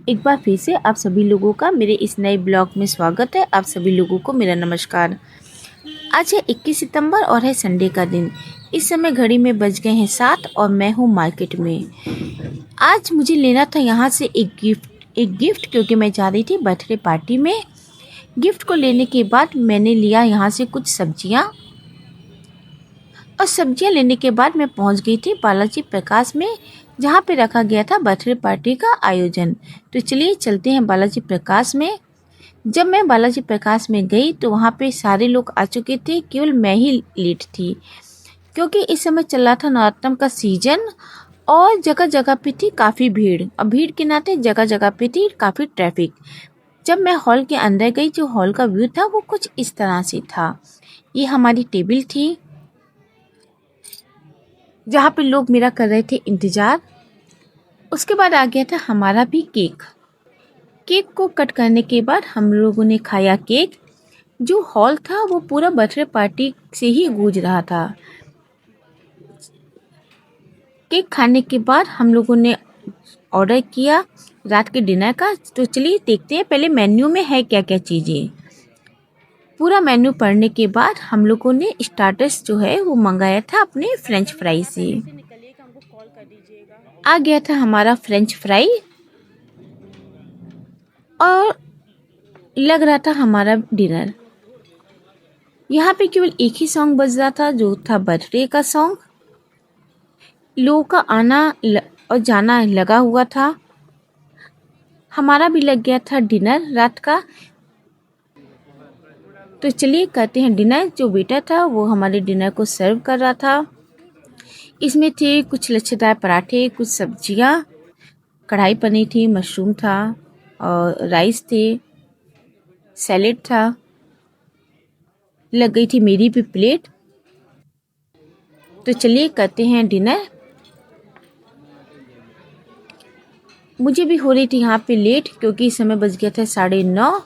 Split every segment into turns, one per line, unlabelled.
एक बार फिर से आप सभी लोगों का मेरे इस नए ब्लॉग में स्वागत है। आप सभी लोगों को मेरा नमस्कार। आज है 21 सितंबर और है संडे का दिन। इस समय घड़ी में बज गए हैं 7 और मैं हूँ मार्केट में। आज मुझे लेना था यहाँ से एक गिफ्ट क्योंकि मैं जा रही थी बर्थडे पार्टी में। गिफ्ट को लेने के बाद मैंने लिया यहाँ से कुछ सब्जियाँ और सब्जियाँ लेने के बाद मैं पहुँच गई थी बालाजी प्रकाश में, जहाँ पे रखा गया था बर्थडे पार्टी का आयोजन। तो चलिए चलते हैं बालाजी प्रकाश में। जब मैं बालाजी प्रकाश में गई तो वहाँ पे सारे लोग आ चुके थे, केवल मैं ही लेट थी क्योंकि इस समय चल रहा था नवरात्र का सीजन और जगह जगह पे थी काफ़ी भीड़ और भीड़ के नाते जगह जगह पे थी काफ़ी ट्रैफिक। जब मैं हॉल के अंदर गई, जो हॉल का व्यू था वो कुछ इस तरह से था। ये हमारी टेबल थी जहाँ पे लोग मेरा कर रहे थे इंतज़ार। उसके बाद आ गया था हमारा भी केक। केक को कट करने के बाद हम लोगों ने खाया केक। जो हॉल था वो पूरा बर्थडे पार्टी से ही गूंज रहा था। केक खाने के बाद हम लोगों ने ऑर्डर किया रात के डिनर का। तो चलिए देखते हैं पहले मेन्यू में है क्या क्या चीज़ें। पूरा मेन्यू पढ़ने के बाद हम लोगों ने स्टार्टर्स जो है वो मंगाया था अपने फ्रेंच फ्राई से। आ गया था हमारा फ्रेंच फ्राई और लग रहा था हमारा डिनर। यहाँ पे केवल एक ही सॉन्ग बज रहा था जो था बर्थडे का सॉन्ग। लोगों का आना और जाना लगा हुआ था। हमारा भी लग गया था डिनर रात का। तो चलिए करते हैं डिनर। जो वेटर था वो हमारे डिनर को सर्व कर रहा था। इसमें थे कुछ लच्छेदार पराठे, कुछ सब्जियाँ, कढ़ाई पनीर थी, मशरूम था और राइस थे, सैलेड था। लग गई थी मेरी भी प्लेट। तो चलिए करते हैं डिनर। मुझे भी हो रही थी यहाँ पे लेट क्योंकि इस समय बज गया था 9:30।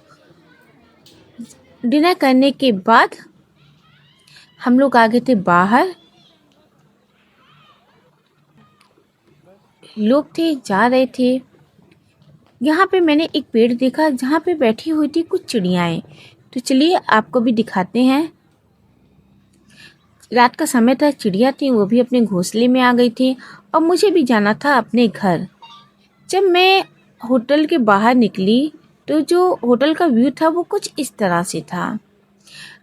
डिनर करने के बाद हम लोग आ गए थे बाहर। लोग थे जा रहे थे। यहाँ पे मैंने एक पेड़ देखा जहाँ पे बैठी हुई थी कुछ चिड़ियाएँ। तो चलिए आपको भी दिखाते हैं। रात का समय था, चिड़िया थी वो भी अपने घोंसले में आ गई थी और मुझे भी जाना था अपने घर। जब मैं होटल के बाहर निकली तो जो होटल का व्यू था वो कुछ इस तरह से था।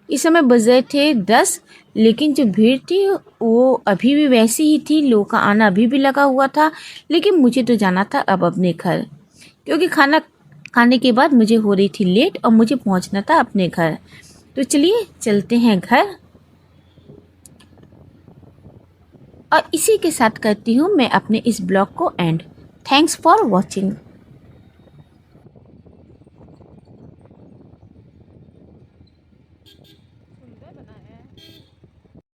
इस समय बज रहे थे 10, लेकिन जो भीड़ थी वो अभी भी वैसी ही थी। लोगों का आना अभी भी लगा हुआ था। लेकिन मुझे तो जाना था अब अपने घर क्योंकि खाना खाने के बाद मुझे हो रही थी लेट और मुझे पहुंचना था अपने घर। तो चलिए चलते हैं घर। और इसी के साथ करती हूँ मैं अपने इस ब्लॉग को एंड। Thanks for watching.